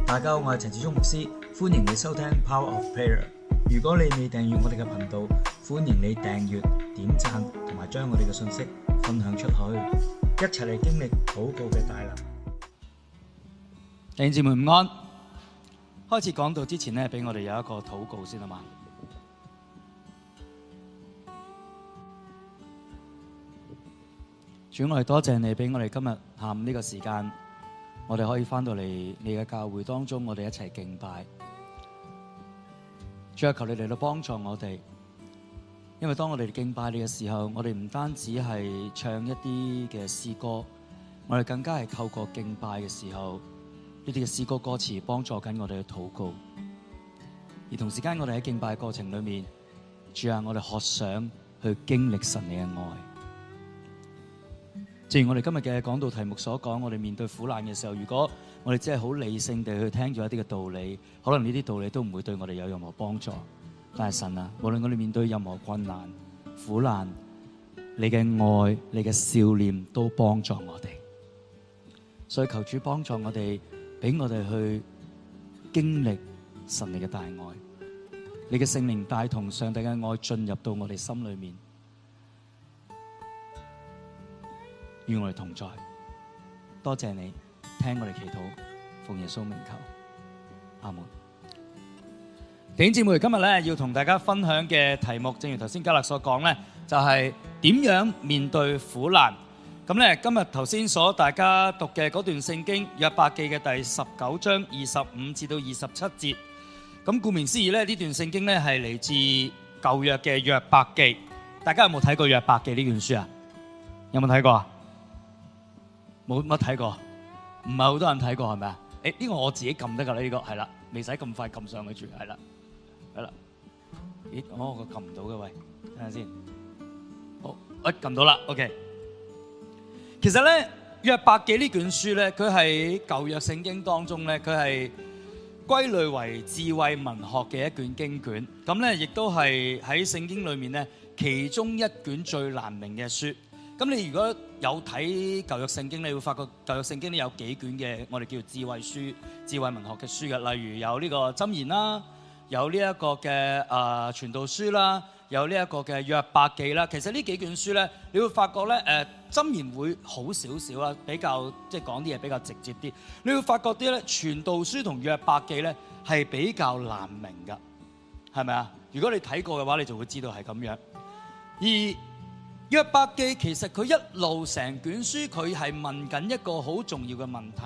大家好，我係陳志忠牧師，歡迎你收聽 Power of Prayer。如果你未訂閱我哋嘅頻道，歡迎你訂閱、點讚同埋將我哋嘅信息分享出去，一齊嚟經歷禱告嘅大能。弟兄姊妹午安。開始講道之前呢，俾我哋有一個禱告先好嘛？主，我哋多謝你俾我哋今日下午呢個時間，我哋可以翻到嚟你嘅教會當中，我哋一齊敬拜。主啊，求你嚟到幫助我哋，因為當我哋敬拜你嘅時候，我哋唔單止係唱一啲嘅詩歌，我哋更加係透過敬拜嘅時候，呢啲嘅詩歌歌詞幫助緊我哋去禱告。而同時間，我哋喺敬拜過程裏面，主啊，我哋渴想去經歷神你嘅愛。正如我哋今日嘅講道題目所講，我哋面對苦難嘅時候，如果我哋只係好理性地去聽咗一啲嘅道理，可能呢啲道理都唔會對我哋有任何幫助。但係神啊，無論我哋面對任何困難、苦難，你嘅愛、你嘅笑臉都幫助我哋。所以求主幫助我哋，俾我哋去經歷神你嘅大愛，你嘅聖靈帶同上帝嘅愛進入到我哋心裏面。與我哋同在，多謝你聽我哋祈禱，奉耶穌名求，阿門。弟兄姊妹，今日咧要同大家分享嘅題目，正如頭先嘉勒所講咧，就係點樣面對苦難。咁咧今日頭先所大家讀嘅嗰段聖經約伯記嘅第19章25至到27節。咁顧名思義咧，呢段聖經咧係嚟自舊約嘅約伯記。大家有冇睇過約伯記呢卷書啊？有冇睇過啊？冇乜睇過，唔係好多人睇過係咪啊？呢個我自己撳得㗎啦，呢個係啦，未使咁快撳上去住，係啦，係啦。咦，我撳唔到嘅，喂，睇下先。好，我撳到啦 ，OK。其實咧，約伯記呢卷書咧，佢係舊約聖經當中咧，佢係歸類為智慧文學嘅一卷經卷。咁咧，亦都係喺聖經裏面咧，其中一卷最難明嘅書。咁你如果有睇舊約聖經，你會發覺舊約聖經咧有幾卷嘅我哋叫智慧書、智慧文學嘅書嘅，例如有呢個箴言啦，有呢一個嘅傳道書啦，有呢一個嘅約伯記啦。其實呢幾卷書咧，你會發覺咧箴言會好少少啦，比較即係講啲嘢比較直接啲。你會發覺啲咧傳道書同約伯記咧係比較難明㗎，係咪啊？如果你睇過嘅話，你就會知道係咁樣。而約伯記其實佢一路成卷書，佢係問緊一個好重要嘅問題，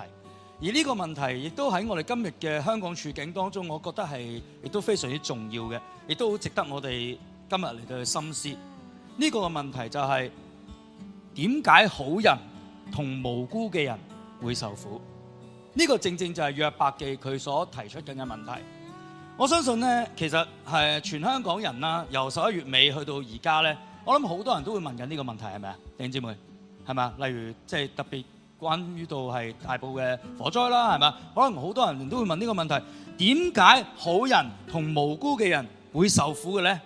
而呢個問題亦都喺我哋今日嘅香港處境當中，我覺得係亦都非常之重要嘅，亦都好值得我哋今日嚟到去深思。呢個嘅問題就係點解好人同無辜嘅人會受苦？呢個正正就係約伯記佢所提出緊嘅問題。我相信呢，其實係全香港人啦，由11月尾去到而家呢，我諗好多人都會問緊呢個問題，係咪啊？弟兄姊妹，係咪啊？例如即係特別關於到係大埔嘅火災啦，係咪啊？可能好多人都會問呢個問題：點解好人同無辜嘅人會受苦嘅咧？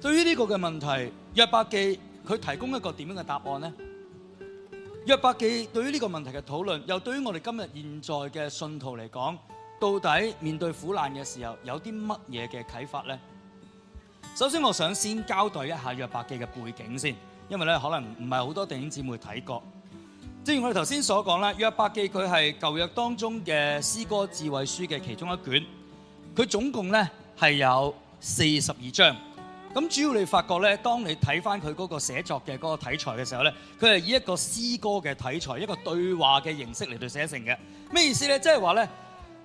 對於呢個嘅問題，約伯記佢提供一個點樣嘅答案呢？約伯記對於呢個問題嘅討論，又對於我哋今日現在嘅信徒嚟講，到底面對苦難嘅時候有啲乜嘢嘅啟發呢？首先，我想先交代一下約伯記嘅背景先，因為咧可能唔係好多弟兄姊妹睇過。正如我哋頭先所講啦，約伯記佢係舊約當中嘅詩歌智慧書嘅其中一卷，佢總共咧係有42章。咁主要你發覺咧，當你睇翻佢嗰個寫作嘅嗰個題材嘅時候咧，佢係以一個詩歌嘅題材、一個對話嘅形式嚟到寫成嘅。咩意思咧？即係話咧，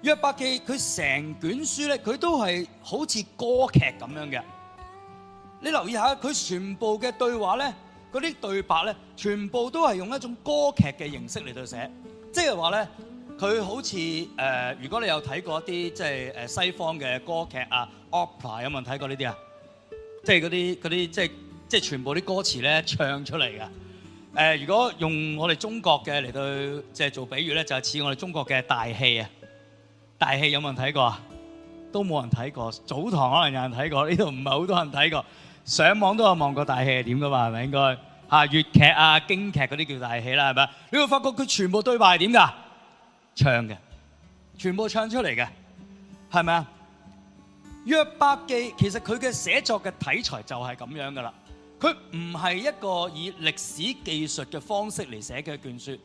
約伯記佢成卷書咧，佢都係好似歌劇咁樣嘅。你留意下，佢全部嘅對話咧，嗰啲對白咧，全部都係用一種歌劇嘅形式嚟到寫，即係話咧，佢好似如果你有睇過一啲即係西方嘅歌劇啊 ，opera 有冇人睇過呢啲啊？即係嗰啲即係全部啲歌詞咧唱出嚟嘅。如果用我哋中國嘅嚟到即係做比喻咧，就係似我哋中國嘅大戲啊！大戲有冇人睇過啊？都冇人睇過。早堂可能有人睇過，呢度唔係好多人睇過。上網都有望過大戲係點噶嘛？係咪應該粵劇啊、京劇嗰啲叫大戲啦，係咪？你會發覺佢全部對白係點㗎？唱嘅，全部唱出嚟嘅，係咪啊？約伯記其實佢嘅寫作嘅題材就係咁樣噶啦，佢唔係一個以歷史記述嘅方式嚟寫嘅一卷書。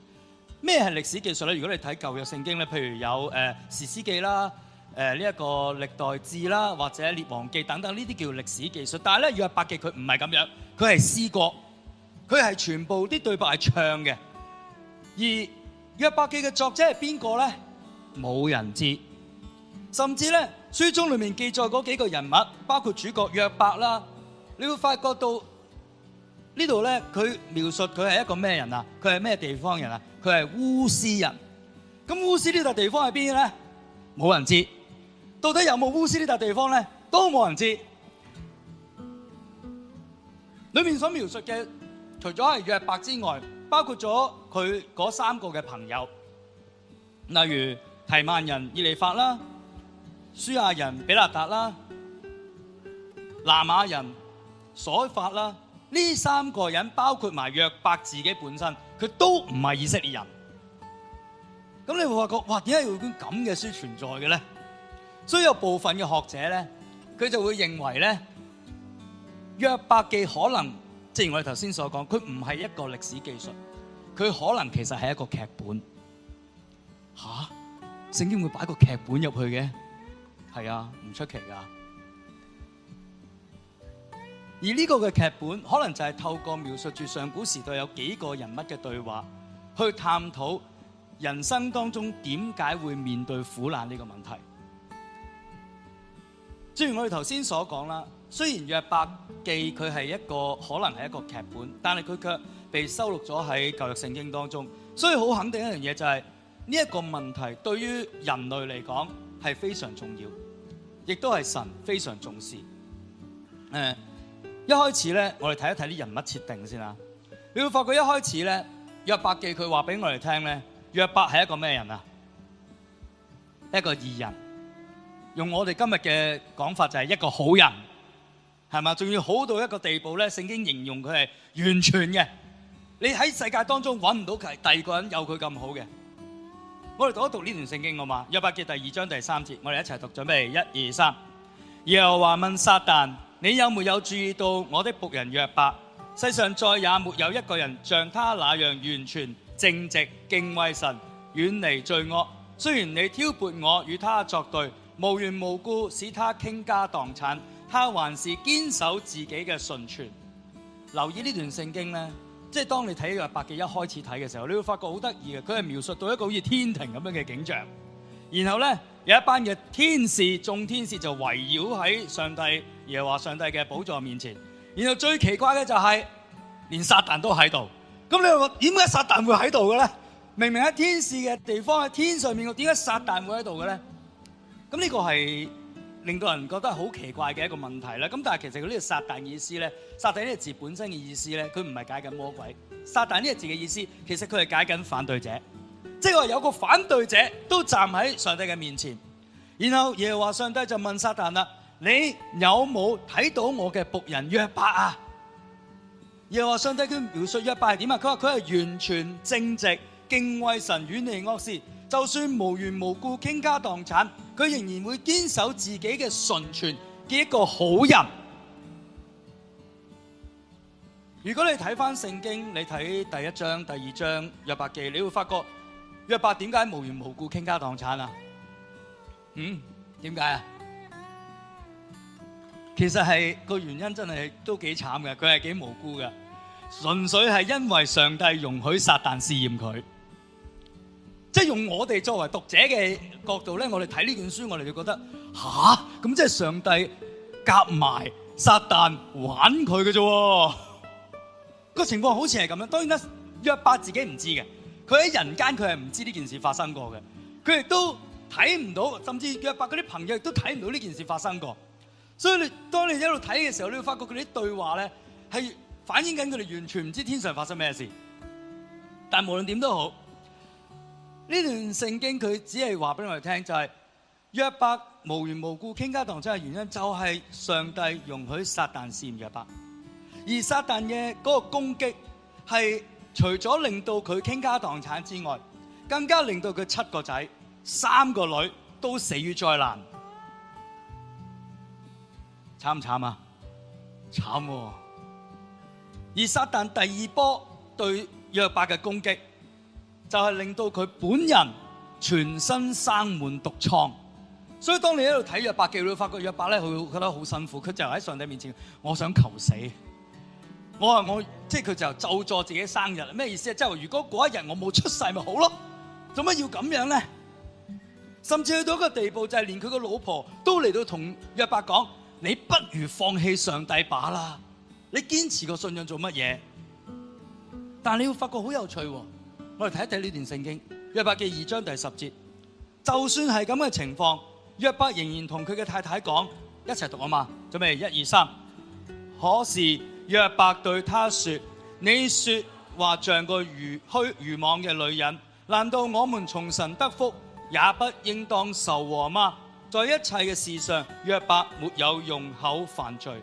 咩係歷史記述咧？如果你睇舊約聖經咧，譬如有士師記啦、呢一個歷代志啦，或者列王記等等，呢啲叫歷史記述。但係咧約伯記佢唔係咁樣，佢係詩歌，佢係全部啲對白係唱嘅。而約伯記嘅作者係邊個咧？冇人知。甚至咧書中裡面記載嗰幾個人物，包括主角約伯啦，你會發覺到呢度咧，佢描述佢係一個咩人啊？佢係咩地方人啊？佢係烏斯人。咁烏斯呢笪地方喺邊咧？冇人知。到底有冇烏斯呢笪地方咧？都冇人知。裏面所描述嘅，除咗係約伯之外，包括咗佢嗰三個嘅朋友，例如提曼人以利法啦、書亞人比勒達啦、拿瑪人所法啦。呢三個人包括埋約伯自己本身，佢都唔係以色列人。咁你會發覺，哇，點解有本咁嘅書存在嘅咧？所以有部分嘅學者咧，佢就會認為咧，約伯記可能，正如我哋頭先所講，佢唔係一個歷史記述，佢可能其實係一個劇本。吓，聖經會擺個劇本入去嘅？係啊，唔出奇噶。而呢個嘅劇本可能就係透過描述住上古時代有幾個人物嘅對話，去探討人生當中點解會面對苦難呢個問題。正如我哋頭先所講啦，雖然約伯記佢係一個可能係一個劇本，但係佢卻被收錄咗喺舊約聖經當中。所以好肯定一樣嘢就係呢一個問題對於人類嚟講係非常重要，亦都係神非常重視。一開始咧，我哋睇一睇啲人物設定先啦。你會發覺一開始咧，約伯記佢話俾我哋聽咧，約伯係一個咩人啊？一個義人。用我哋今日嘅講法就係一個好人，係嘛？仲要好到一個地步咧，聖經形容佢係完全嘅。你喺世界當中揾唔到第二個人有佢咁好嘅。我哋讀一讀呢段聖經好嘛？約伯記第2章第3節，我哋一齊讀，準備1、2、3。耶和華問撒旦：你有沒有注意到我的僕人約伯？世上再也沒有一個人像他那樣完全正直、敬畏神、遠離罪惡。雖然你挑撥我與他作對，無緣無故使他傾家蕩產，他還是堅守自己嘅純全。留意呢段聖經呢，即係當你睇約伯記一開始睇嘅時候，你會發覺好得意嘅，佢係描述到一個好似天庭咁樣嘅景象。然後呢，有一班嘅天使，眾天使就圍繞喺上帝耶和華上帝嘅寶座面前。然後最奇怪嘅就係連撒旦都喺度。咁你話點解撒旦會喺度嘅咧？明明喺天使嘅地方喺天上面，點解撒旦會喺度嘅咧？咁呢個係令到人覺得好奇怪嘅一個問題啦。咁但係其實佢呢個撒旦意思咧，撒旦呢個字本身嘅意思咧，佢唔係解緊魔鬼。撒旦呢個字嘅意思，其實佢係解緊反對者。即係話有個反對者都站喺上帝嘅面前，然後耶和華上帝就問撒旦啦：你有冇睇到我嘅僕人約伯啊？耶和華上帝佢描述約伯係點啊？佢話佢係完全正直、敬畏神、遠離惡事，就算無緣無故傾家蕩產，佢仍然會堅守自己嘅純全嘅一個好人。如果你睇翻聖經，你睇第1章、第2章約伯記，你會發覺約伯點解無緣無故傾家蕩產啊？點解啊？其實係個原因真係都幾慘嘅，佢係幾無辜嘅，純粹係因為上帝容許撒旦試驗佢。即係用我哋作為讀者嘅角度咧，我哋睇呢卷書，我哋就覺得咁即係上帝夾埋撒旦玩佢嘅啫。個情況好似係咁樣。當然啦，約伯自己唔知嘅。佢喺人間，佢係唔知呢件事發生過嘅，佢亦都睇唔到，甚至約伯嗰啲朋友亦都睇唔到呢件事發生過。所以當你一路睇嘅時候，你會發覺佢啲對話咧係反映緊佢哋完全唔知天上發生咩事。但無論點都好，呢段聖經佢只係話俾我哋聽，就係約伯無緣無故傾家蕩產嘅原因，就係上帝容許撒旦試驗約伯，而撒旦嘅嗰個攻擊係除咗令到佢傾家蕩產之外，更加令到佢7個仔、3個女都死於災難。慘唔慘啊？慘喎！而撒旦第2波對約伯嘅攻擊，就係令到佢本人全身生滿毒瘡。所以當你喺度睇約伯記，你會發覺約伯咧，佢會覺得好辛苦。佢就喺上帝面前，我想求死。即係佢就咒詛自己生日。咩意思啊？即係如果嗰一日我冇出世咪好咯，做乜要咁樣咧？甚至去到一個地步，就係連佢個老婆都嚟到同約伯講：你不如放棄上帝吧啦！你堅持個信仰做乜嘢？但係你會發覺好有趣喎。我哋睇一睇呢段聖經，約伯記2章第10節。就算係咁嘅情況，約伯仍然同佢嘅太太講，一齊讀啊嘛，準備1、2、3。可是約伯對他說：你說話像個愚妄嘅女人，難道我們從神得福，也不應當受禍嗎？在一切嘅事上，約伯沒有用口犯罪。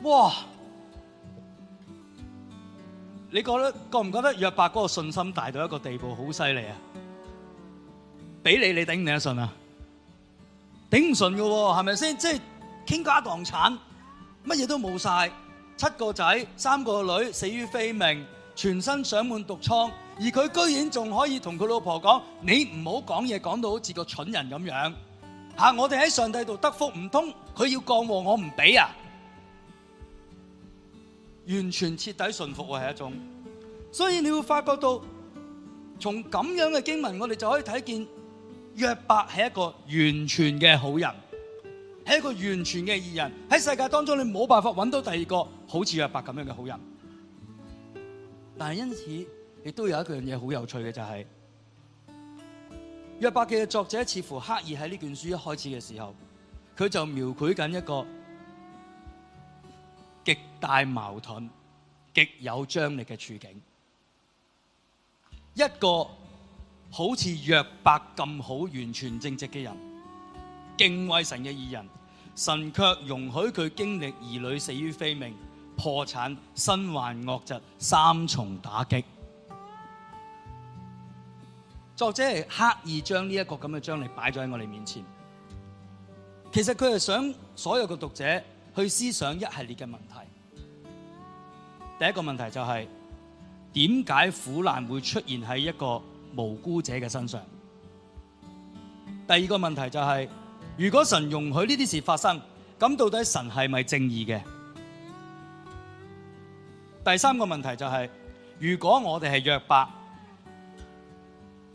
哇！你覺唔覺得約伯嗰個信心大到一個地步好犀利啊？俾你頂唔頂得順啊？頂唔順嘅喎，係咪先？即係傾家蕩產，乜嘢都冇晒，7個仔、3個女死於非命，全身長滿毒瘡，而佢居然仲可以同佢老婆講：你唔好講嘢，講到好似個蠢人咁樣。我哋喺上帝度得福，唔通佢要降禍我唔俾啊？完全徹底順服係一種，所以你會發覺到從咁樣嘅經文，我哋就可以睇見約伯係一個完全嘅好人，係一個完全嘅義人。喺世界當中，你冇辦法揾到第二個好似約伯咁樣嘅好人。但係因此，亦都有一樣嘢好有趣嘅，就係約伯記嘅作者似乎刻意喺呢卷書一開始嘅時候，佢就描繪緊一個極大矛盾、極有張力嘅處境。一個好似約伯咁好、完全正直嘅人，敬畏神嘅義人，神卻容許佢經歷兒女死於非命、破產、身患惡疾、3重打擊。作者係刻意將呢一個咁嘅張力擺咗喺我哋面前。其實佢係想所有嘅讀者去思想一系列嘅問題。第一個問題就係點解苦難會出現喺一個無辜者嘅身上？第二個問題就係如果神容許呢啲事發生，咁到底神係咪正義嘅？第三個問題就係如果我哋係約伯，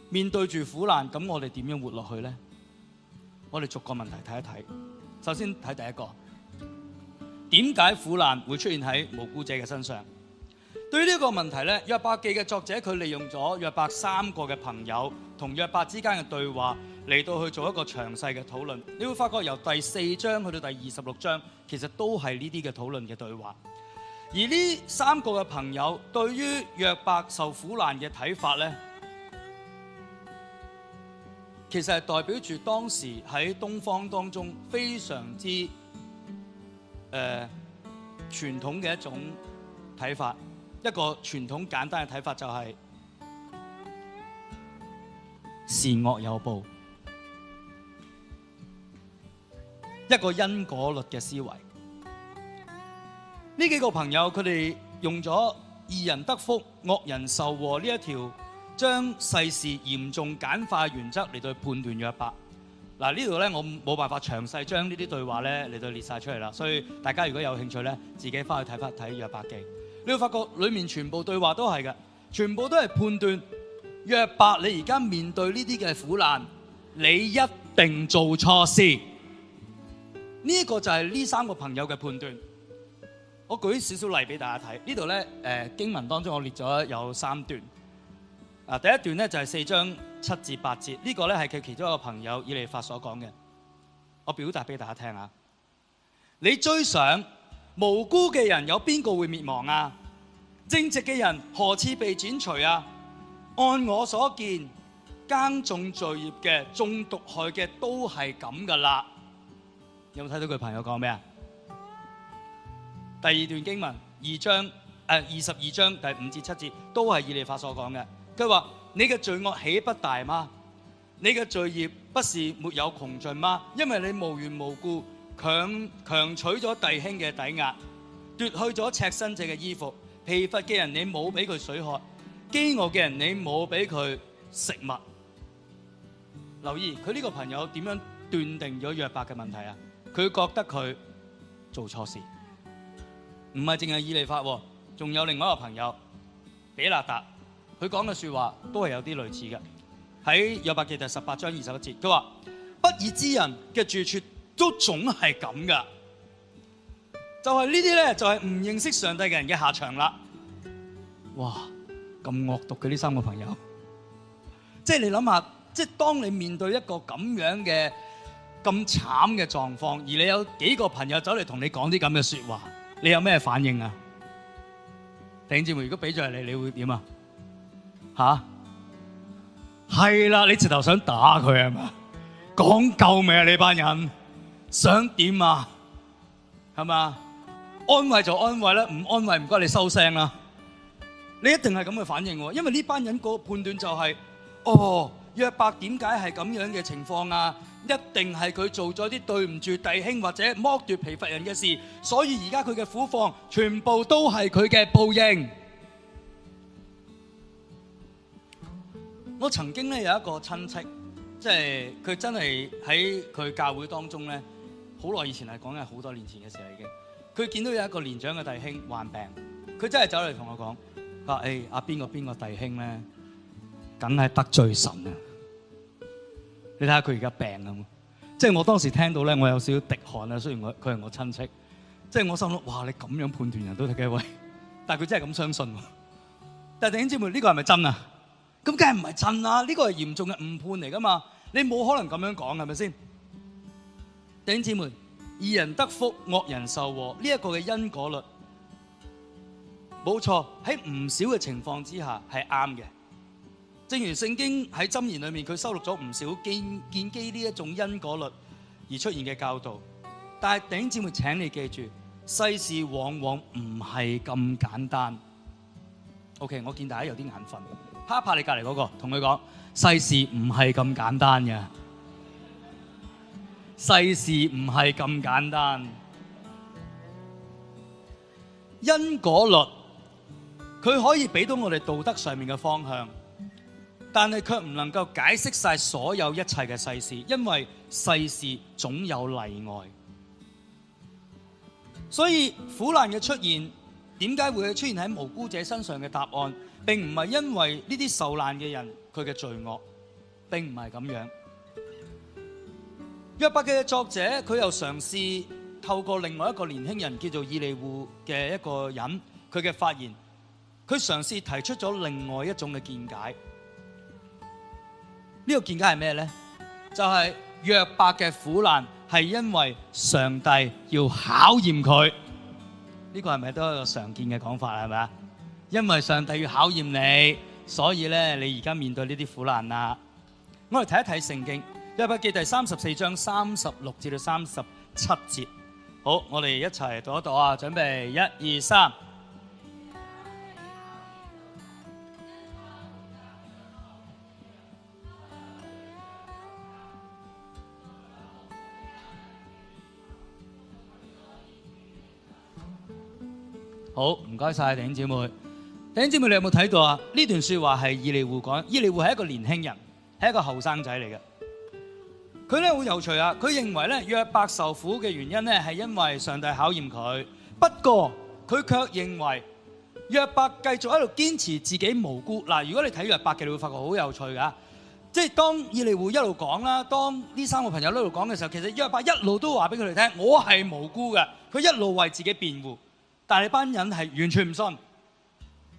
面對住苦難，咁我哋點樣活落去呢？我哋逐個問題睇一睇。首先睇第一個，點解苦難會出現喺無辜者嘅身上？對於呢個問題咧，約伯記嘅作者佢利用咗約伯3個嘅朋友同約伯之間嘅對話嚟到去做一個詳細嘅討論。你會發覺由第4章去到第26章，其實都係呢啲嘅討論嘅對話。而呢3個嘅朋友對於約伯受苦難嘅睇法咧，其實係代表住當時喺東方當中非常之傳統嘅一種睇法。一個傳統簡單嘅睇法就係善惡有報，一個因果律嘅思維。呢幾個朋友佢哋用咗義人得福、惡人受禍呢一條將世事嚴重簡化嘅原則嚟到判斷約伯。嗱，呢度咧我冇辦法詳細將呢啲對話咧嚟到列晒出嚟啦，所以大家如果有興趣咧，自己翻去睇約伯記。你會發覺裏面全部對話都係嘅，全部都係判斷約伯你而家面對呢啲嘅苦難，你一定做錯事。呢個就係呢3個朋友嘅判斷。我舉少少例俾大家睇。呢度咧經文當中我列咗有3段。第一段咧就係4章7至8節，呢個咧係佢其中一個朋友以利法所講嘅。我表達俾大家聽啊！你追上無辜嘅人，有邊個會滅亡啊？正直嘅人何似被剪除啊？按我所見，耕種罪孽嘅、種毒害嘅都係咁噶啦。有冇睇到佢朋友講咩啊？第二段經文22章第5至7節都係以利法所講嘅。佢話你嘅罪惡豈不大嗎？你嘅罪孽不是沒有窮盡嗎？因為你無緣無故強取咗弟兄嘅抵押，奪去咗赤身者嘅衣服，疲乏嘅人你冇俾佢水喝，飢餓嘅人你冇俾佢食物。留意佢呢個朋友點樣斷定咗約伯嘅問題啊？佢覺得佢做錯事，唔係淨係以利法，仲有另外一個朋友比勒達，佢講嘅說話都係有啲類似嘅。喺約伯記第18章21節，佢話不義之人嘅住處都總係咁噶，就係呢啲咧，就係唔認識上帝嘅人嘅下場啦。哇，咁惡毒嘅呢3個朋友，即係你諗下，即係當你面對一個咁樣嘅咁慘嘅狀況，而你有幾個朋友走嚟同你講啲咁嘅說話，你有咩反應啊？弟兄姊妹，如果俾咗你，你會點啊？吓？係啦，你直頭想打佢係嘛？講夠未啊？你班人想點啊？係嘛？安慰就安慰啦，唔安慰唔該你收聲啦。你一定係咁嘅反應喎，因為呢班人個判斷就係，約伯點解係咁樣嘅情況啊？一定係佢做咗啲對唔住弟兄或者剝奪疲乏人嘅事，所以而家佢嘅苦況全部都係佢嘅報應。我曾經咧有一個親戚，即係佢真係喺佢教會當中咧，好耐以前係講緊好多年前嘅事嚟嘅。佢見到有一個年長嘅弟兄患病，佢真係走嚟同我講，佢話：阿邊個弟兄咧，梗係得罪神啊！你睇下佢而家病啊！即係我當時聽到咧，我有少少滴汗啊。雖然佢係我親戚，即係我心諗：哇！你咁樣判斷人都得嘅喂，但係佢真係咁相信。但係弟兄姊妹，呢個係咪真啊？咁梗係唔係真啦！呢個係嚴重嘅誤判嚟噶嘛！你冇可能咁樣講，係咪先？弟兄姊妹，義人得福，惡人受禍，呢一個嘅因果律冇錯，喺唔少嘅情況之下係啱嘅。正如聖經喺箴言裏面，佢收錄咗唔少建基呢一種因果律而出現嘅教導。但係弟兄姊妹，請你記住，世事往往唔係咁簡單。OK， 我見大家有啲眼瞓，拍一拍你隔離嗰個，同佢講：世事唔係咁簡單嘅，世事唔係咁簡單。因果律佢可以俾到我哋道德上面嘅方向，但係卻唔能夠解釋晒所有一切嘅世事，因為世事總有例外。所以苦難嘅出現，點解會出現喺無辜者身上嘅答案，並唔係因為呢啲受難嘅人佢嘅罪惡，並唔係咁樣。約伯嘅作者佢又嘗試透過另外一個年輕人叫做以利戶嘅一個人，佢嘅發言，佢嘗試提出咗另外一種嘅見解。呢個見解係咩呢？就係約伯嘅苦難係因為上帝要考驗佢。呢個係咪都係一個常見嘅講法，係咪啊？因為上帝要考驗你，所以咧你而家面對呢啲苦難啦。我哋睇一睇聖經約伯記第34章36至到37節。好，我哋一齊讀一讀啊！準備1、2、3。好，唔該晒弟兄姊妹。弟兄姊妹，你有冇睇到啊？呢段說話係以利戶講，以利戶係一個年輕人，係一個後生仔嚟嘅。佢咧好有趣啊！佢認為咧約伯受苦嘅原因咧係因為上帝考驗佢，不過佢卻認為約伯繼續喺度堅持自己無辜。嗱，如果你睇約伯嘅，你會發覺好有趣噶。即係當以利戶一路講啦，當呢3個朋友一路講嘅時候，其實約伯一路都話俾佢哋聽，我係無辜嘅。佢一路為自己辯護。但係班人係完全唔信，而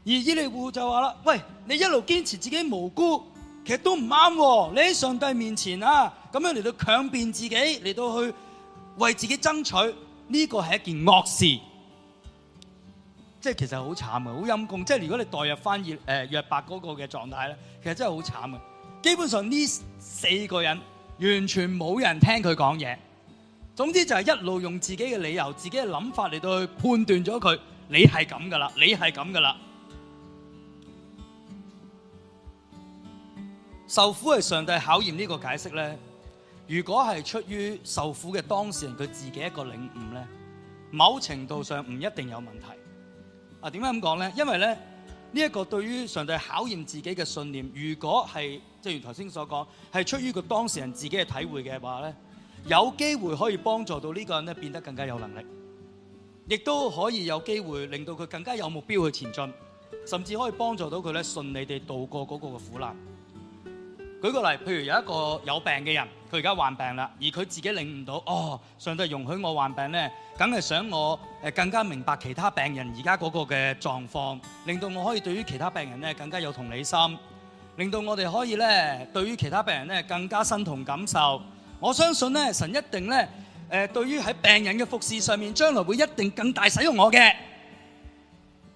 以利戶就話啦：喂，你一路堅持自己無辜，其實都唔啱喎。你喺上帝面前啊，咁樣嚟到強辯自己，嚟到去為自己爭取，呢個係一件惡事。即係其實好慘嘅，好陰公。即係如果你代入翻約伯嗰個嘅狀態咧，其實真係好慘嘅。基本上呢4個人完全冇人聽佢講嘢。總之就係一路用自己嘅理由、自己嘅諗法嚟到去判斷咗佢，你係咁噶啦，你係咁噶啦。受苦係上帝考驗呢個解釋咧，如果係出於受苦嘅當事人佢自己一個領悟咧，某程度上唔一定有問題。點解咁講咧？因為咧呢一個對於上帝考驗自己嘅信念，如果係正如頭先所講，係出於個當事人自己嘅體會嘅話咧，有機會可以幫助到呢個人咧變得更加有能力，亦都可以有機會令到佢更加有目標去前進，甚至可以幫助到佢咧順利地度過嗰個嘅苦難。舉個例，譬如有一個有病嘅人，佢而家患病啦，而佢自己領悟到，上帝容許我患病咧，梗係想我更加明白其他病人而家嗰個嘅狀況，令到我可以對於其他病人咧更加有同理心，令到我哋可以咧對於其他病人咧更加身同感受。我相信咧神一定咧對於喺病人嘅服侍上面，將來會一定更大使用我嘅。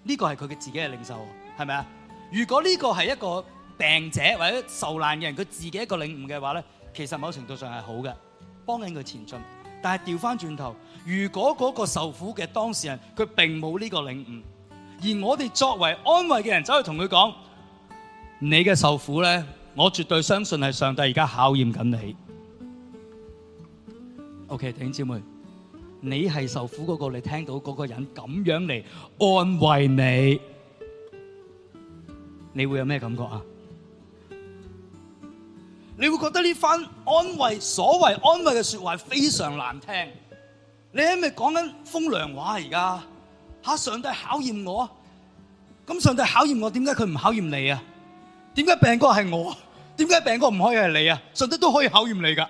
呢個係佢嘅自己嘅領受，係咪啊？如果呢個係一個病者或者受難嘅人，佢自己一個領悟嘅話咧，其實某程度上係好嘅，幫緊佢前進。但係調翻轉頭，如果嗰個受苦嘅當事人佢並冇呢個領悟，而我哋作為安慰嘅人走去同佢講，你嘅受苦咧，我絕對相信係上帝而家考驗緊你。OK， 弟兄姊妹，你係受苦嗰個，你聽到嗰個人咁樣嚟安慰你，你會有咩感覺啊？你會覺得呢番安慰，所謂安慰嘅說話非常難聽。你係咪講緊風涼話而家？上帝考驗我，咁上帝考驗我，點解佢唔考驗你啊？點解病嗰個係我？點解病嗰個唔可以係你啊？上帝都可以考驗你噶。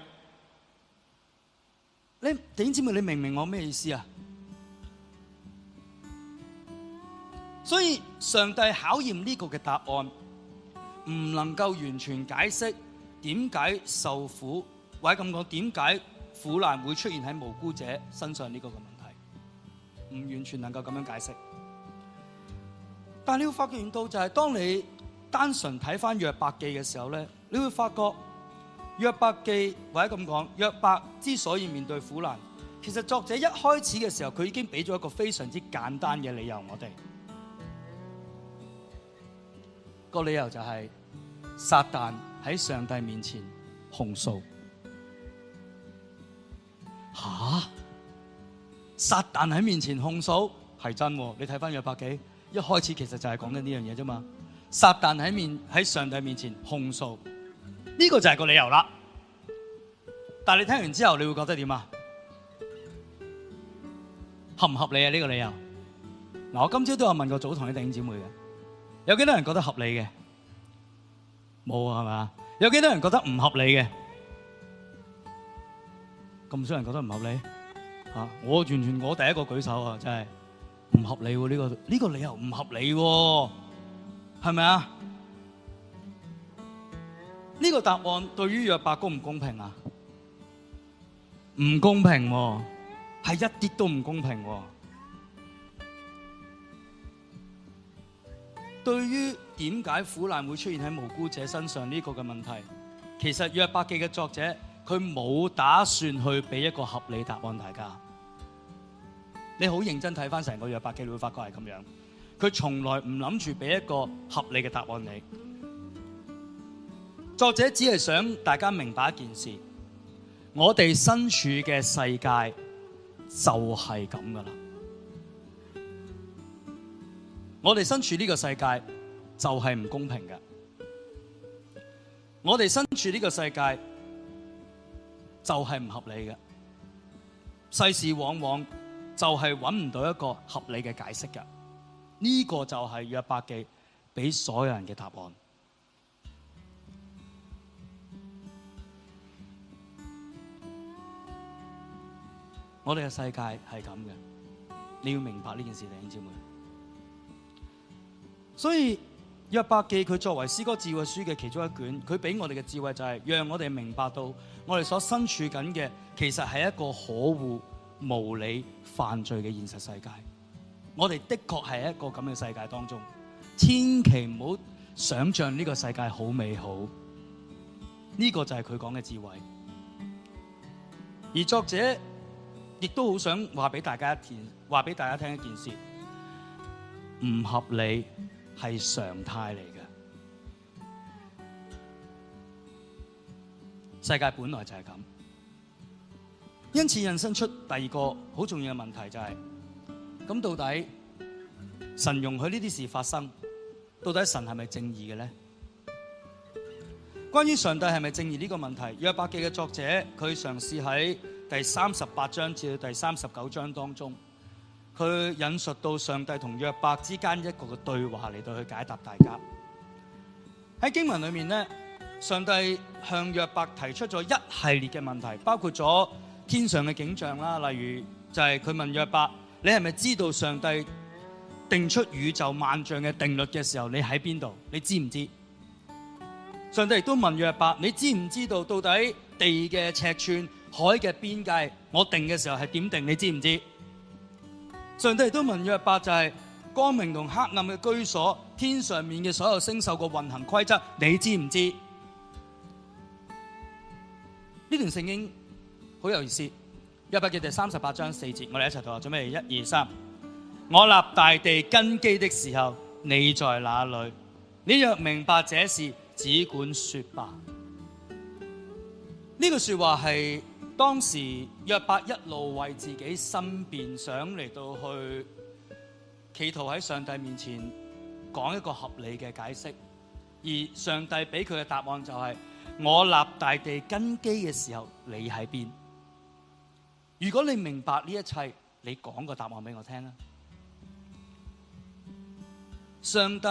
弟兄姊妹，你明唔明我咩意思啊？所以上帝考驗呢個嘅答案，唔能夠完全解釋點解受苦，或者咁講，點解苦難會出現喺無辜者身上呢個嘅問題，唔完全能夠咁樣解釋。但你會發現到就係當你單純睇翻約伯記嘅時候咧，你會發覺約伯記或者咁講，約伯之所以面對苦難，其實作者一開始嘅時候佢已經俾咗一個非常之簡單嘅理由我哋。個理由就係撒旦喺上帝面前控訴。撒旦喺面前控訴係真喎，你睇翻約伯記一開始其實就係講緊呢樣嘢啫嘛。撒旦喺上帝面前控訴，呢個就係個理由啦。但係你聽完之後你會覺得點啊？合唔合理啊？呢個理由嗱，我今朝都有問過早堂啲弟兄姊妹嘅，有幾多人覺得合理嘅？冇啊，係咪？有幾多人覺得唔合理嘅？咁少人覺得唔合理啊！我第一個舉手啊，真係唔合理喎！呢個理由唔合理喎，係咪啊？呢個答案對於約伯公唔公平啊？唔公平喎，係一啲都唔公平喎。對於點解苦難會出現喺無辜者身上呢個嘅問題，其實約伯記嘅作者佢冇打算去俾一個合理答案大家。你好認真睇翻成個約伯記，你會發覺係咁樣。佢從來唔諗住俾一個合理嘅答案你。作者只係想大家明白一件事：我哋身處嘅世界就係咁噶啦。我哋身處呢個世界就係唔公平嘅。我哋身處呢個世界就係唔合理嘅。世事往往就係揾唔到一個合理嘅解釋嘅。呢個就係約伯記俾所有人嘅答案。我哋嘅世界係咁嘅，你要明白呢件事，弟兄姊妹。所以約伯記佢作為詩歌智慧書嘅其中一卷，佢俾我哋嘅智慧就係讓我哋明白到我哋所身處緊嘅其實係一個可惡、無理、犯罪嘅現實世界。我哋的確係一個咁嘅世界當中，千祈唔好想象呢個世界好美好。呢個就係佢講嘅智慧。而作者亦都好想話俾大家聽一件事：唔合理係常態嚟嘅。世界本來就係咁。因此引申出第二個好重要嘅問題就係，咁到底神容許呢啲事發生，到底神係咪正義嘅呢？關於上帝係咪正義呢個問題，約伯記嘅作者佢嘗試喺第38章至到第39章當中，佢引述到上帝同約伯之間一個嘅對話嚟到去解答大家。喺經文裏面呢，上帝向約伯提出咗一系列嘅問題，包括咗天上嘅景象啦，例如就係佢問約伯，你係咪知道上帝定出宇宙萬象嘅定律嘅時候，你喺邊度？你知唔知？上帝亦都問約伯，你知唔知道到底地嘅尺寸、海嘅邊界，我定嘅時候係點定？你知唔知？上帝亦都問約伯，就係光明同黑暗嘅居所，天上面嘅所有星宿嘅運行規則，你知唔知？呢段聖經好有意思，約伯記第38章4節，我哋一齊讀下，準備1、2、3。我立大地根基的時候，你在哪裏？你若明白這事，只管說吧。呢句說話係當時約伯一路為自己申辯，想嚟到去企圖喺上帝面前講一個合理嘅解釋，而上帝俾佢嘅答案就係，我立大地根基嘅時候，你喺邊？如果你明白呢一切，你講個答案俾我聽啦。上帝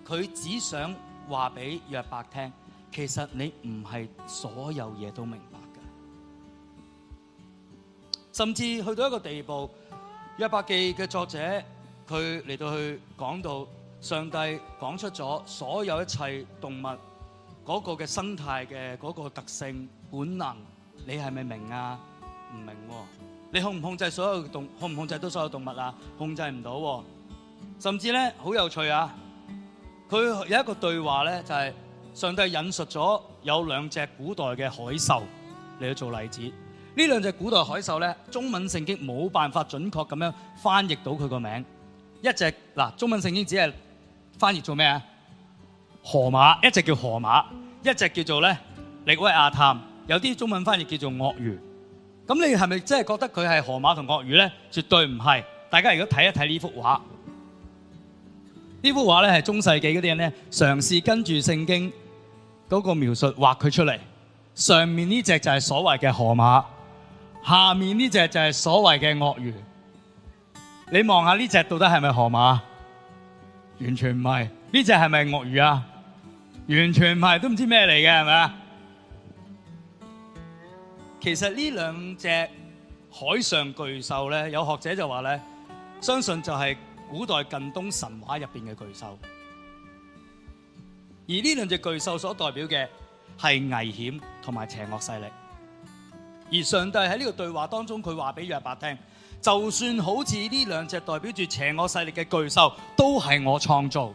佢只想話俾約伯聽，其實你唔係所有嘢都明白嘅，甚至去到一個地步，約伯記嘅作者佢嚟到去講到，上帝講出咗所有一切動物嗰個嘅生態嘅嗰個特性本能，你係咪明啊？唔明喎。你控唔控制所有控唔控制到所有動物啊？控制唔到喎。甚至咧好有趣啊！佢有一個對話咧，就係上帝引述咗有2隻古代嘅海獸嚟去做例子。呢2隻古代海獸咧，中文聖經冇辦法準確咁樣翻譯到佢個名。一隻嗱，中文聖經只係翻譯做咩啊？河馬，一隻叫河馬，一隻叫做咧力威亞探，有啲中文翻譯叫做鱷魚。咁你係咪真係覺得佢係河馬同鱷魚咧？絕對唔係。大家如果睇一睇呢幅畫。呢幅畫咧係中世紀嗰啲人咧嘗試跟住聖經嗰個描述畫佢出嚟。上面呢隻就係所謂嘅河馬，下面呢隻就係所謂嘅鱷魚。你望下呢隻到底係咪河馬？完全唔係。呢隻係咪鱷魚啊？完全唔係，都唔知咩嚟嘅，係咪啊？其實呢2隻海上巨獸咧，有學者就話咧，相信就係古代近東神話入邊嘅巨獸，而呢2隻巨獸所代表嘅係危險同埋邪惡勢力。而上帝喺呢個對話當中，佢話俾約伯聽，就算好似呢2隻代表住邪惡勢力嘅巨獸，都係我創造，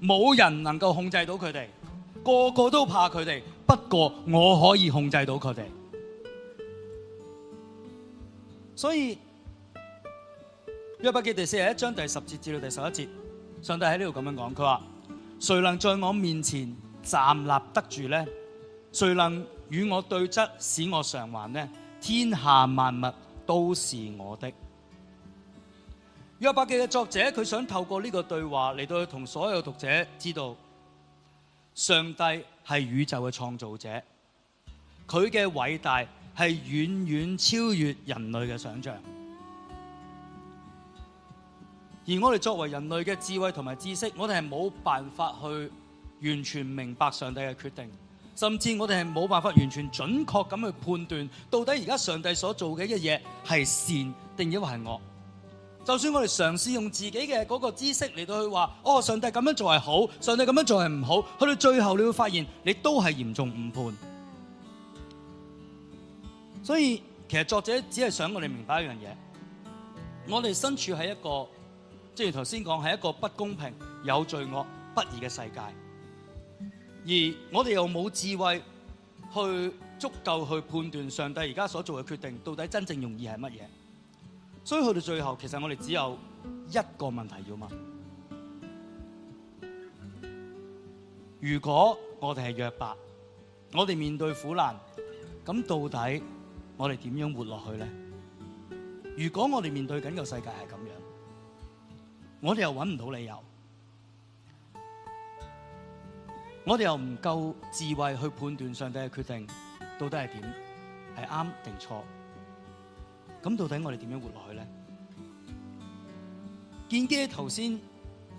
冇人能夠控制到佢哋，個個都怕佢哋，不過我可以控制到佢哋。所以約伯記第41章第10節至到第11節，上帝喺呢度咁樣講，佢話：誰能在我面前站立得住呢？誰能與我對質，使我償還呢？天下萬物都是我的。約伯記嘅作者，佢想透過呢個對話嚟到去同所有讀者知道，上帝係宇宙嘅創造者，佢嘅偉大係遠遠超越人類嘅想象。而我哋作為人類嘅智慧同埋知識，我哋係冇辦法去完全明白上帝嘅決定，甚至我哋係冇辦法完全準確咁去判斷，到底而家上帝所做嘅一嘢係善定抑或係惡。就算我哋嘗試用自己嘅嗰個知識嚟到去話，哦，上帝咁樣做係好，上帝咁樣做係唔好，去到最後你會發現，你都係嚴重誤判。所以其實作者只係想我哋明白一樣嘢，我哋身處喺一個，正如頭先講，係一個不公平、有罪惡、不義嘅世界，而我哋又冇智慧去足夠去判斷上帝而家所做嘅決定到底真正用意係乜嘢。所以去到最後，其實我哋只有一個問題要問：如果我哋係約伯，我哋面對苦難，咁到底我哋點樣活落去呢？如果我哋面對緊個世界係咁樣，我哋又揾唔到理由，我哋又唔夠智慧去判斷上帝嘅決定到底係點，係啱定錯，咁到底我哋點樣活落去呢？建基頭先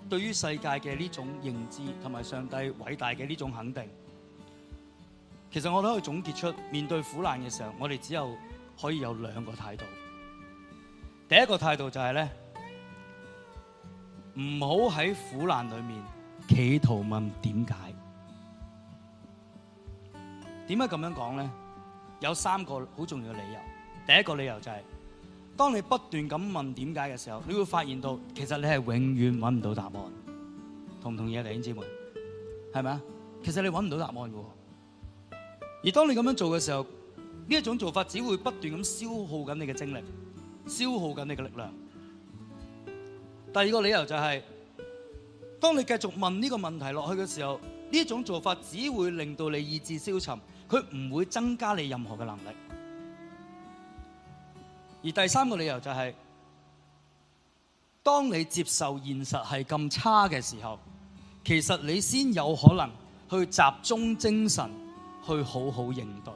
對於世界嘅呢種認知同埋上帝偉大嘅呢種肯定，其實我都可以總結出，面對苦難嘅時候，我哋只有可以有兩個態度。第一個態度就係咧，唔好喺苦難裏面企圖問點解。點解咁樣講咧？有三個好重要嘅理由。第一個理由就係，當你不斷咁問點解嘅時候，你會發現到其實你係永遠揾唔到答案。同唔同意啊，弟兄姊妹？係咪啊？其實你揾唔到答案嘅。而當你咁樣做嘅時候，呢一種做法只會不斷咁消耗緊你嘅精力，消耗緊你嘅力量。第二個理由就係，當你繼續問呢個問題落去嘅時候，呢一種做法只會令到你意志消沉，佢唔會增加你任何嘅能力。而第三個理由就係，當你接受現實係咁差嘅時候，其實你先有可能去集中精神去好好應對。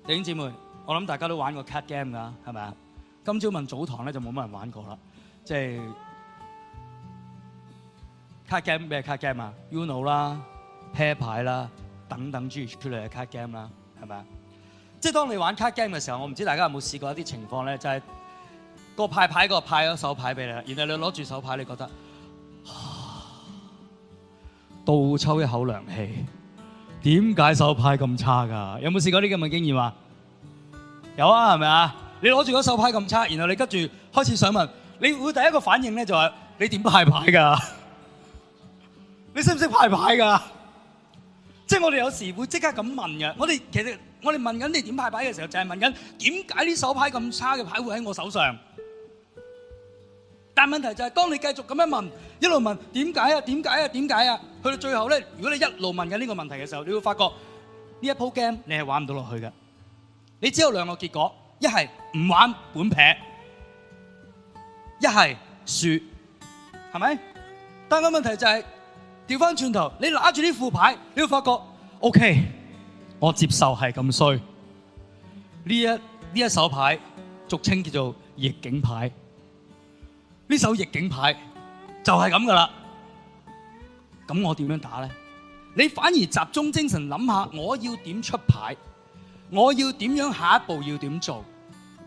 弟兄姊妹，我諗大家都玩過 card game 噶，係咪啊？今朝問早堂咧就冇乜人玩過啦，即係 card game 咩 card game 啊 ？Uno 啦、啤牌啦等等諸如此類嘅 card game 啦，係咪啊？即係當你玩 card game 嘅時候，我唔知大家有冇試過一啲情況咧，就係個派個派咗手牌俾你，然後你攞住手牌，你覺得倒抽一口涼氣。點解手牌咁差㗎？有冇試過啲咁嘅經驗啊？有啊，係咪啊？你攞住嗰手牌咁差，然後你跟住開始想問，你會第一個反應咧就係你點派牌㗎？你識唔識派牌㗎？即係我哋有時會即刻咁問嘅。其實我哋問緊你點派牌嘅時候，就係問緊點解呢手牌咁差嘅牌會喺我手上？但問題就係，當你繼續咁樣問，一路問點解啊？點解啊？點解啊？去到最後咧，如果你一路問緊呢個問題嘅時候，你會發覺呢一鋪 game 你係玩唔到落去嘅。你只有兩個結果，一係唔玩本撇，一係輸，係咪？但個問題就係調翻轉頭，你拿住呢副牌，你會發覺 OK， 我接受係咁衰。呢一手牌俗稱叫做逆境牌。呢手逆境牌就係咁噶啦，咁我點樣打咧？你反而集中精神諗下，我要點出牌，我要點樣下一步要點做？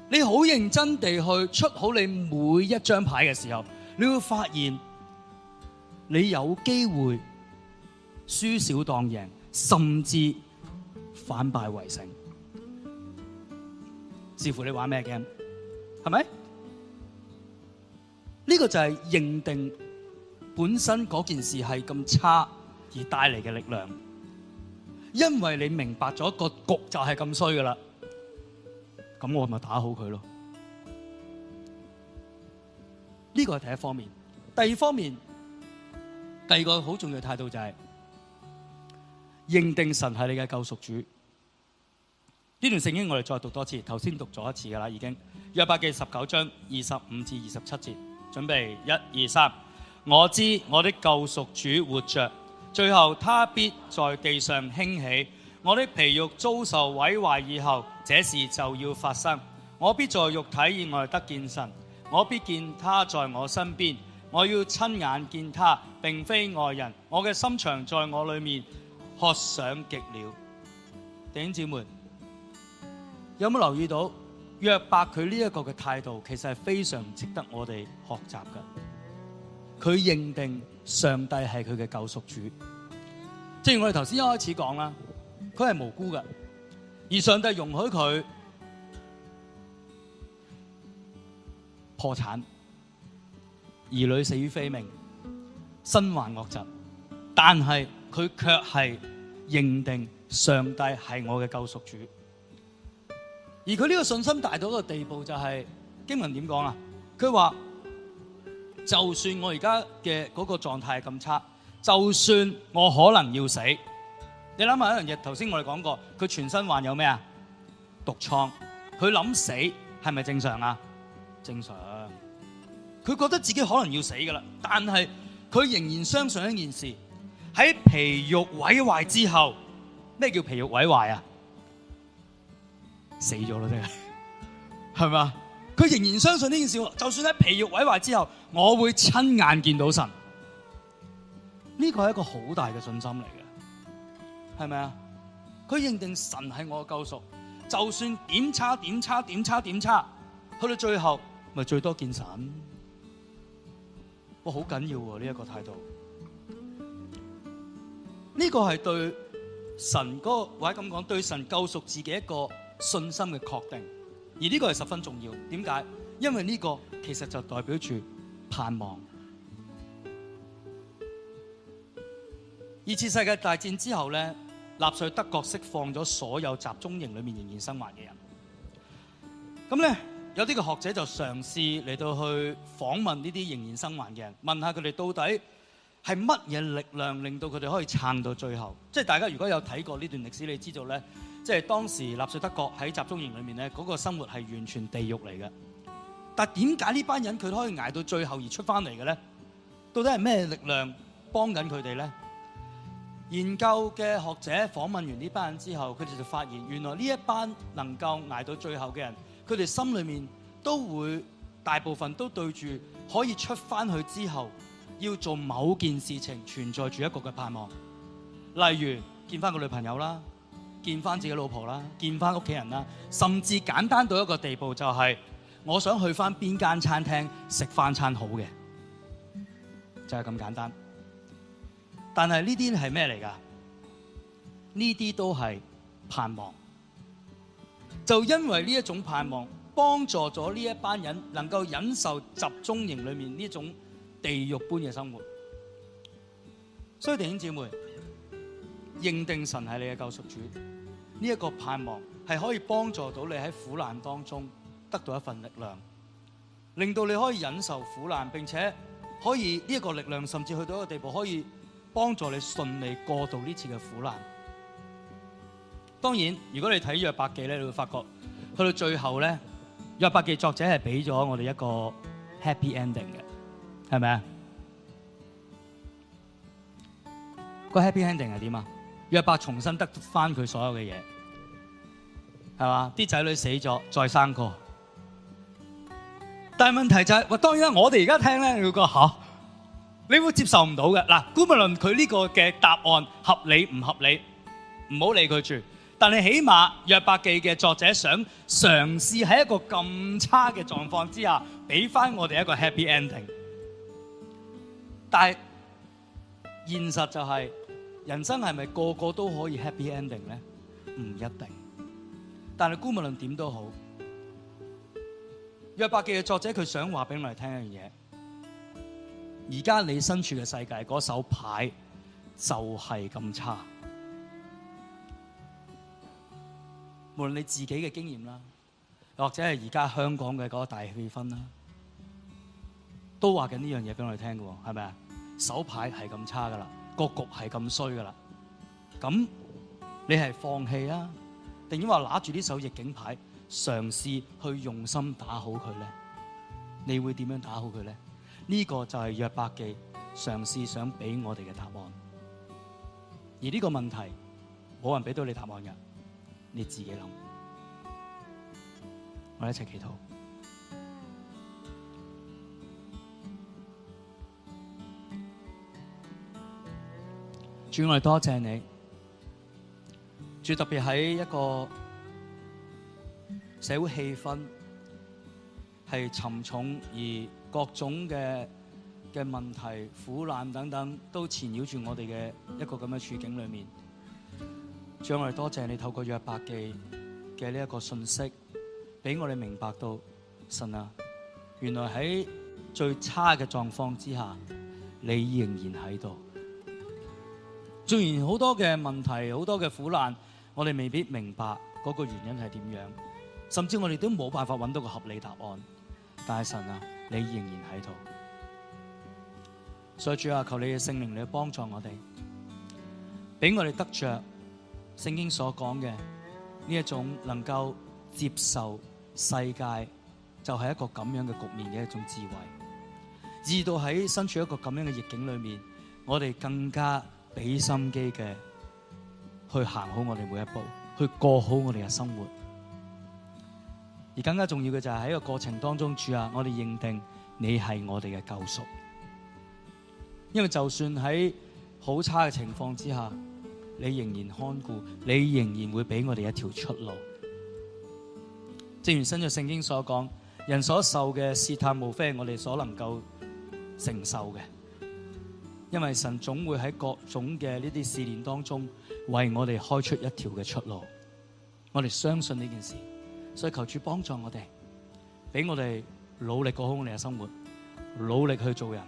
你好認真地去出好你每一張牌嘅時候，你會發現你有機會輸少當贏，甚至反敗為勝，視乎你玩咩 game， 係咪？呢個就係認定本身嗰件事係咁差而帶嚟嘅力量，因為你明白咗個局就係咁衰噶啦，咁我咪打好佢咯。呢個係第一方面。第二方面，第二個好重要嘅態度就係認定神係你嘅救贖主。呢段聖經我哋再讀多次，頭先讀咗一次噶啦，已經約伯記19章25至27節。準備1、2、3，我知我的救贖主活着，最後他必在地上興起。我的皮肉遭受毀壞以後，這事就要發生。我必在肉體以外得見神，我必見他在我身邊。我要親眼見他，並非外人。我嘅心腸在我裏面渴想極了。弟兄姊妹，有冇留意到？約伯佢呢一個嘅態度，其實係非常值得我哋學習嘅。佢認定上帝係佢嘅救贖主，正如我哋頭先一開始講啦，佢係無辜嘅，而上帝容許佢破產、兒女死於非命、身患惡疾，但係佢卻係認定上帝係我嘅救贖主。而佢呢個信心大到一個地步，就係經文點講啊？佢話就算我而家嘅嗰個狀態係咁差，就算我可能要死，你諗下一樣嘢，頭先我哋講過，佢全身患有咩啊？毒瘡，佢諗死係咪正常啊？正常。佢覺得自己可能要死㗎啦，但係佢仍然相信一件事：喺皮肉毀壞之後，咩叫皮肉毀壞啊？死咗咯，真係，係嘛？佢仍然相信呢件事，就算喺皮肉毀壞之後，我會親眼見到神。呢個係一個好大嘅信心嚟嘅，係咪啊？佢認定神係我嘅救贖，就算點差，去到最後咪最多見神。哇，好緊要喎！呢一個態度，呢個係對神嗰個或者咁講，對神救贖自己一個信心嘅確定，而呢個係十分重要。點解？因為呢個其實就代表住盼望。二次世界大戰之後咧，納粹德國釋放咗所有集中營裏面仍然生還嘅人。咁咧，有啲嘅學者就嘗試嚟到去訪問呢啲仍然生還嘅人，問下佢哋到底係乜嘢力量令到佢哋可以撐到最後。即係大家如果有睇過呢段歷史，你知道咧，即係當時納粹德國喺集中營裏面咧，嗰個生活係完全地獄嚟嘅。但係點解呢班人佢可以捱到最後而出翻嚟嘅咧？到底係咩力量幫緊佢哋咧？研究嘅學者訪問完呢班人之後，佢哋就發現原來呢一班能夠捱到最後嘅人，佢哋心裏面都會大部分都對住可以出翻去之後要做某件事情存在住一個嘅盼望，例如見翻個女朋友啦，見翻自己老婆啦，見翻屋企人啦，甚至簡單到一個地步就係我想去翻邊間餐廳食翻餐好嘅，就係咁簡單。但係呢啲係咩嚟㗎？呢啲都係盼望。就因為呢一種盼望，幫助咗呢一班人能夠忍受集中營裏面呢種地獄般嘅生活。所以弟兄姊妹，認定神係你嘅救贖主，呢一個盼望係可以幫助到你喺苦難當中得到一份力量，令到你可以忍受苦難，並且可以呢一個力量甚至去到一個地步可以幫助你順利過渡呢次嘅苦難。當然，如果你睇約伯記咧，你會發覺去到最後咧，約伯記作者係俾咗我哋一個 happy ending 嘅，係咪啊？個 happy ending 係點啊？約伯重新得翻佢所有嘅嘢，係嘛？啲仔女死咗，再生過。但係問題就係，當然啦，我哋而家聽咧，你會覺得嚇，你會接受唔到嘅。嗱，姑勿論佢呢個嘅答案合理唔合理，唔好理佢住。但係起碼約伯記嘅作者想嘗試喺一個咁差嘅狀況之下，俾翻我哋一個 happy ending。但係現實就係，人生係咪個個都可以 happy ending 咧？唔一定。但係姑勿論點都好，約伯記嘅作者佢想話俾我哋聽一樣嘢。而家你身處嘅世界嗰手牌就係咁差，無論你自己嘅經驗啦，或者係而家香港嘅嗰個大氣氛啦，都話緊呢樣嘢俾我哋聽嘅喎，係咪啊？手牌係咁差噶啦，個局係咁衰噶啦，咁你係放棄啊，定抑或拿住呢手逆境牌，嘗試去用心打好佢咧？你會點樣打好佢咧？呢個就係約伯記嘗試想俾我哋嘅答案，而呢個問題冇人俾到你答案嘅，你自己諗。我哋一齊祈禱。主，我哋多謝你，主，特別喺一個社會氣氛係沉重而各種嘅問題、苦難等等都纏繞住我哋嘅一個咁嘅處境裏面，主，我哋多謝你透過約伯記嘅呢一個信息，俾我哋明白到神啊，原來喺最差嘅狀況之下，你仍然喺度。雖然好多嘅問題、好多嘅苦難，我哋未必明白嗰個原因係點樣，甚至我哋都冇辦法揾到個合理答案。但係神啊，你仍然喺度。所以主啊，求你嘅聖靈嚟幫助我哋，俾我哋得着聖經所講嘅呢一種能夠接受世界就係一個咁樣嘅局面嘅一種智慧，至到喺身處一個咁樣嘅逆境裏面，我哋更加俾心機嘅去行好我哋每一步，去過好我哋嘅生活。而更加重要嘅就係喺個過程當中，主啊，我哋認定你係我哋嘅救贖。因為就算喺好差嘅情況之下，你仍然看顧，你仍然會俾我哋一條出路。正如新約聖經所講，人所受嘅試探無非係我哋所能夠承受嘅，因為神總會喺各種嘅呢啲試煉當中為我哋開出一條嘅出路。我哋相信呢件事，所以求主幫助我哋，俾我哋努力過好我哋嘅生活，努力去做人，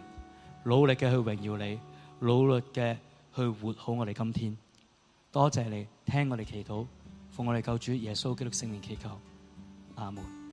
努力嘅去榮耀你，努力嘅去活好我哋今天。多謝你聽我哋祈禱，奉我哋救主耶穌基督聖名祈求，阿門。